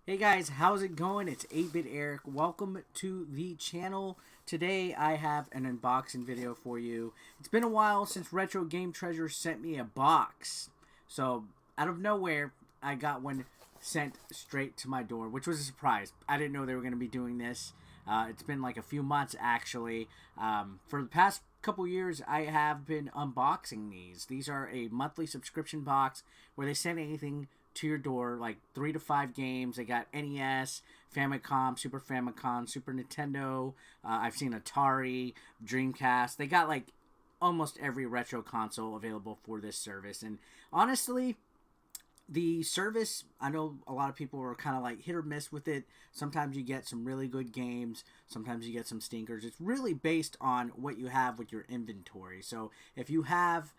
Hey guys, how's it going? It's 8-Bit Eric. Welcome to the channel. Today I have an unboxing video for you. It's been a while since Retro Game Treasure sent me a box. So, out of nowhere, I got one sent straight to my door, which was a surprise. I didn't know they were going to be doing this. It's been like a few months actually. For the past couple years, I have been unboxing these. These are a monthly subscription box where they send anything to your door, like 3 to 5 games. They got NES, Famicom, Super Famicom, Super Nintendo. I've seen Atari, Dreamcast. They got like almost every retro console available for this service. And honestly, the service, I know a lot of people are kind of like hit or miss with it. Sometimes you get some really good games, sometimes you get some stinkers. It's really based on what you have with your inventory. So if you have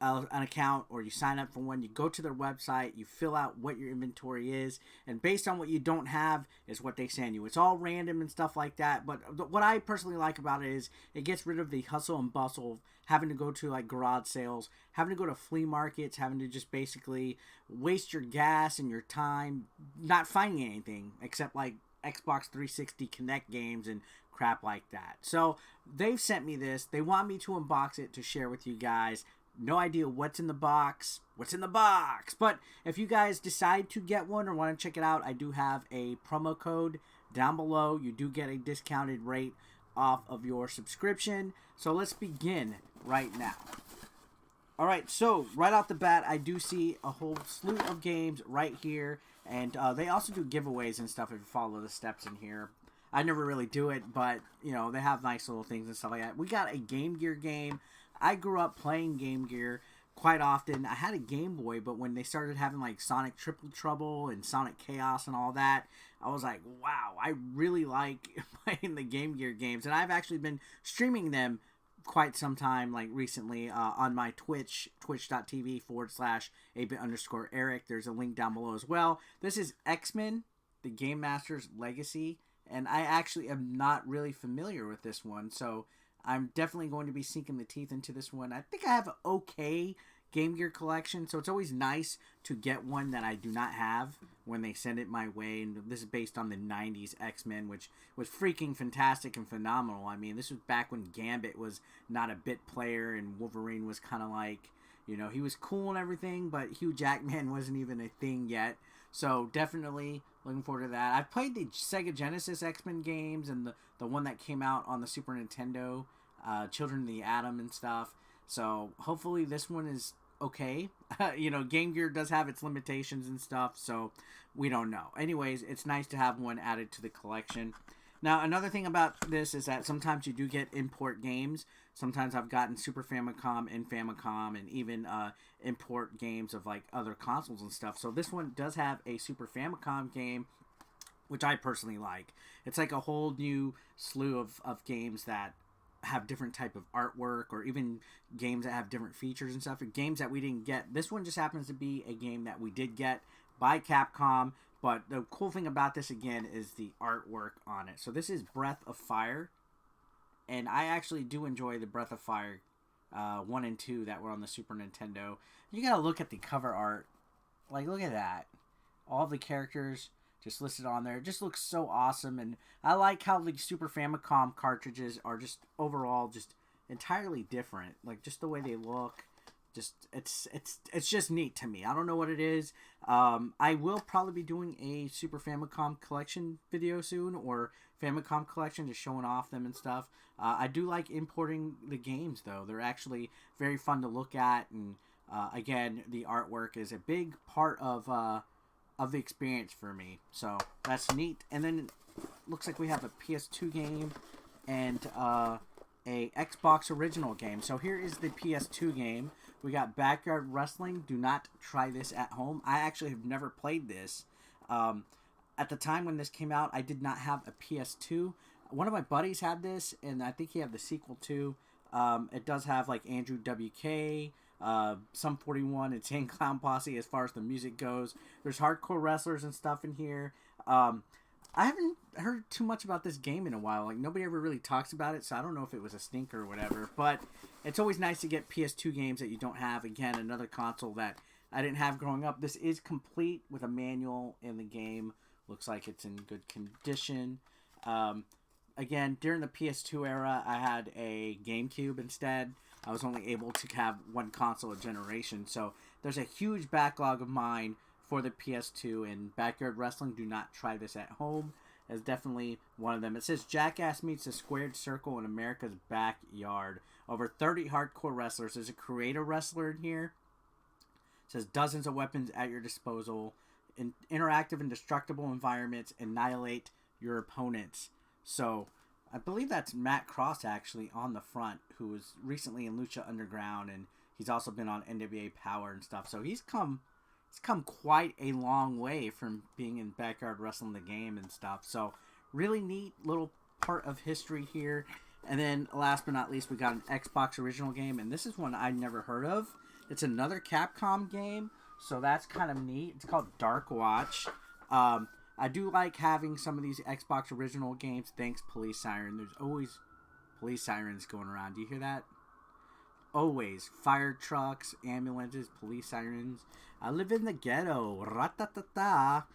an account or you sign up for one, you go to their website, you fill out what your inventory is, and based on what you don't have is what they send you. It's all random and stuff like that, but what I personally like about it is it gets rid of the hustle and bustle of having to go to like garage sales, having to go to flea markets, having to just basically waste your gas and your time not finding anything except like Xbox 360 Connect games and crap like that. So they've sent me this. They want me to unbox it to share with you guys. No idea what's in the box. But if you guys decide to get one or want to check it out, I do have a promo code down below. You do get a discounted rate off of your subscription. So let's begin right now. Alright, so right off the bat, I do see a whole slew of games right here. And they also do giveaways and stuff if you follow the steps in here. I never really do it, but, you know, they have nice little things and stuff like that. We got a Game Gear game. I grew up playing Game Gear quite often. I had a Game Boy, but when they started having like Sonic Triple Trouble and Sonic Chaos and all that, I was like, wow, I really like playing the Game Gear games. And I've actually been streaming them quite some time, like recently, on my Twitch, twitch.tv/8bit_Eric. There's a link down below as well. This is X-Men, the Game Master's Legacy. And I actually am not really familiar with this one, so I'm definitely going to be sinking the teeth into this one. I think I have an okay Game Gear collection, so it's always nice to get one that I do not have when they send it my way. And this is based on the 90s X-Men, which was freaking fantastic and phenomenal. I mean, this was back when Gambit was not a bit player and Wolverine was kind of like, you know, he was cool and everything, but Hugh Jackman wasn't even a thing yet. So definitely looking forward to that. I've played the Sega Genesis X-Men games and the one that came out on the Super Nintendo, Children of the Atom and stuff. So hopefully this one is okay. You know, Game Gear does have its limitations and stuff, so we don't know. Anyways, it's nice to have one added to the collection. Now, another thing about this is that sometimes you do get import games. Sometimes I've gotten Super Famicom and Famicom and even import games of like other consoles and stuff. So this one does have a Super Famicom game, which I personally like. It's like a whole new slew of games that have different type of artwork, or even games that have different features and stuff, or games that we didn't get. This one just happens to be a game that we did get by Capcom, but the cool thing about this again is the artwork on it. So this is Breath of Fire, and I actually do enjoy the Breath of Fire 1 and 2 that were on the Super Nintendo. You gotta look at the cover art. Like, look at that. All the characters just listed on there. It just looks so awesome, and I like how the Super Famicom cartridges are just overall just entirely different. Like, just the way they look, just it's just neat to me. I don't know what it is. I will probably be doing a Super Famicom collection video soon, or Famicom collection, just showing off them and stuff. I do like importing the games though. They're actually very fun to look at, and again, the artwork is a big part of the experience for me. So that's neat. And then looks like we have a PS2 game and a Xbox original game. So here is the PS2 game. We got Backyard Wrestling. Do not try this at home. I actually have never played this. At the time when this came out, I did not have a PS2. One of my buddies had this, and I think he had the sequel too. It does have like Andrew WK, Sum 41, Insane Clown Posse as far as the music goes. There's hardcore wrestlers and stuff in here. I haven't heard too much about this game in a while. Like, nobody ever really talks about it, so I don't know if it was a stinker or whatever. But it's always nice to get PS2 games that you don't have. Again, another console that I didn't have growing up. This is complete with a manual in the game Looks like it's in good condition. Again, during the PS2 era, I had a GameCube instead. I was only able to have one console a generation, so there's a huge backlog of mine for the PS2, and Backyard Wrestling, do not try this at home, is definitely one of them. It says, Jackass meets a squared circle in America's backyard. Over 30 hardcore wrestlers. There's a creator wrestler in here. It says, dozens of weapons at your disposal. Interactive and destructible environments. Annihilate your opponents. So, I believe that's Matt Cross, actually, on the front, who was recently in Lucha Underground, and he's also been on NWA Power and stuff. So, he's come quite a long way from being in Backyard Wrestling the game and stuff. So, really neat little part of history here. And then, last but not least, we got an Xbox original game, and this is one I'd never heard of. It's another Capcom game, so that's kind of neat. It's called Dark Watch. I do like having some of these Xbox original games. Thanks, Police Siren. There's always police sirens going around. Do you hear that? Always. Fire trucks, ambulances, police sirens. I live in the ghetto. Ra-ta-ta-ta.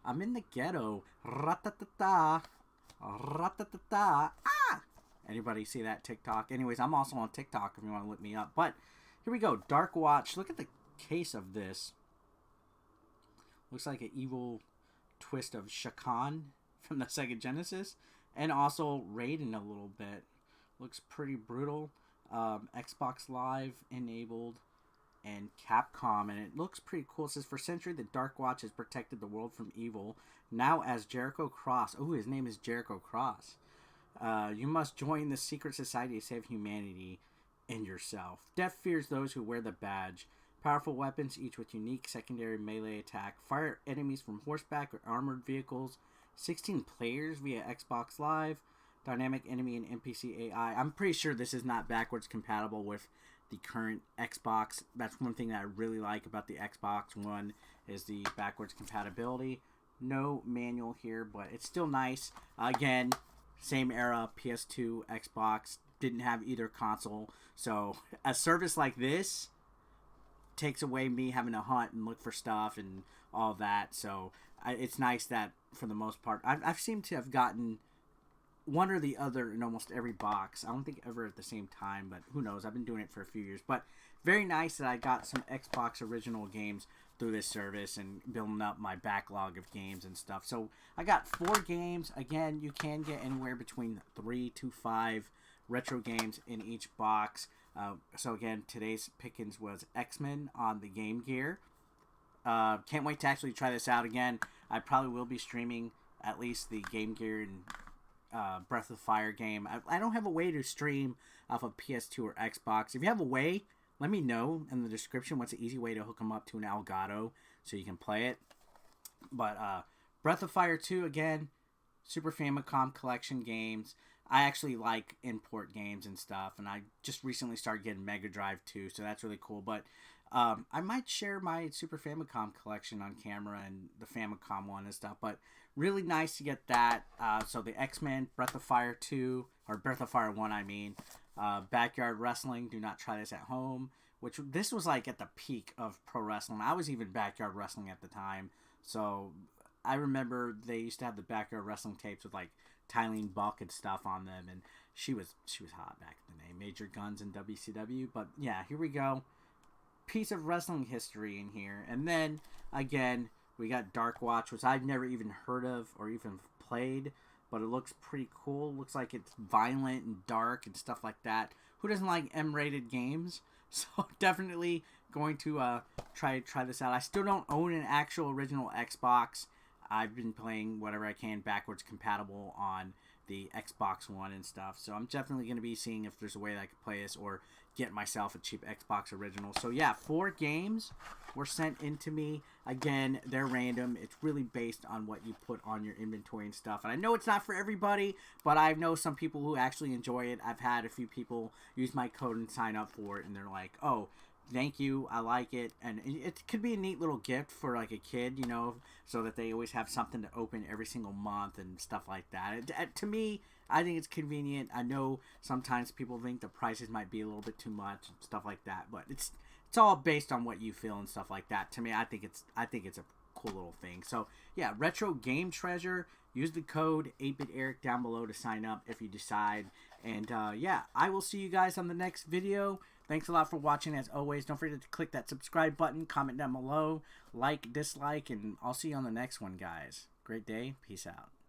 I'm in the ghetto. Ra-ta-ta-ta. Ra-ta-ta-ta. Ah! Anybody see that TikTok? Anyways, I'm also on TikTok if you want to look me up. But here we go. Dark Watch. Look at the case of this. Looks like an evil twist of Shakan from the Sega Genesis. And also Raiden a little bit. Looks pretty brutal. Xbox Live enabled. And Capcom. And it looks pretty cool. It says, for centuries, the Dark Watch has protected the world from evil. Now as Jericho Cross. Oh, his name is Jericho Cross. You must join the secret society to save humanity and yourself. Death fears those who wear the badge. Powerful weapons, each with unique secondary melee attack. Fire enemies from horseback or armored vehicles. 16 players via Xbox Live. Dynamic enemy and NPC AI. I'm pretty sure this is not backwards compatible with the current Xbox. That's one thing that I really like about the Xbox One is the backwards compatibility. No manual here, but it's still nice. Again, same era, PS2, Xbox, didn't have either console. So a service like this takes away me having to hunt and look for stuff and all that. So it's nice that for the most part, I've seemed to have gotten one or the other in almost every box. I don't think ever at the same time, but who knows? I've been doing it for a few years. But very nice that I got some Xbox original games through this service and building up my backlog of games and stuff. So I got 4 games. Again, you can get anywhere between 3 to 5 retro games in each box. So again, today's pickings was X-Men on the Game Gear. Can't wait to actually try this out again. I probably will be streaming at least the Game Gear and Breath of Fire game. I don't have a way to stream off of PS2 or Xbox. If you have a way, let me know in the description what's an easy way to hook them up to an Elgato so you can play it. But Breath of Fire 2, again, Super Famicom Collection games. I actually like import games and stuff, and I just recently started getting Mega Drive 2, so that's really cool. But I might share my Super Famicom collection on camera and the Famicom one and stuff, but really nice to get that. So the X-Men, Breath of Fire 2, or Breath of Fire 1, I mean. Backyard Wrestling, do not try this at home, which this was like at the peak of pro wrestling. I was even Backyard Wrestling at the time, so I remember they used to have the Backyard Wrestling tapes with like Tylene Buck and stuff on them, and she was hot back in the day. Major Guns in WCW. But yeah, here we go. Piece of wrestling history in here. And then again, we got Dark Watch, which I've never even heard of or even played, but it looks pretty cool. Looks like it's violent and dark and stuff like that. Who doesn't like M-rated games? So definitely going to try this out. I still don't own an actual original Xbox. I've been playing whatever I can backwards compatible on the Xbox One and stuff. So I'm definitely going to be seeing if there's a way that I can play this or get myself a cheap Xbox original. So yeah, 4 games were sent into me. Again, they're random. It's really based on what you put on your inventory and stuff. And I know it's not for everybody, but I know some people who actually enjoy it. I've had a few people use my code and sign up for it, and they're like, oh, thank you, I like it. And it could be a neat little gift for like a kid, you know, so that they always have something to open every single month and stuff like that. To me, I think it's convenient. I know sometimes people think the prices might be a little bit too much and stuff like that, but it's all based on what you feel and stuff like that. To me, I think it's a cool little thing. So yeah, retro game treasure. Use the code 8BitEric down below to sign up if you decide. And yeah, I will see you guys on the next video. Thanks a lot for watching as always. Don't forget to click that subscribe button, comment down below, like, dislike, and I'll see you on the next one, guys. Great day. Peace out.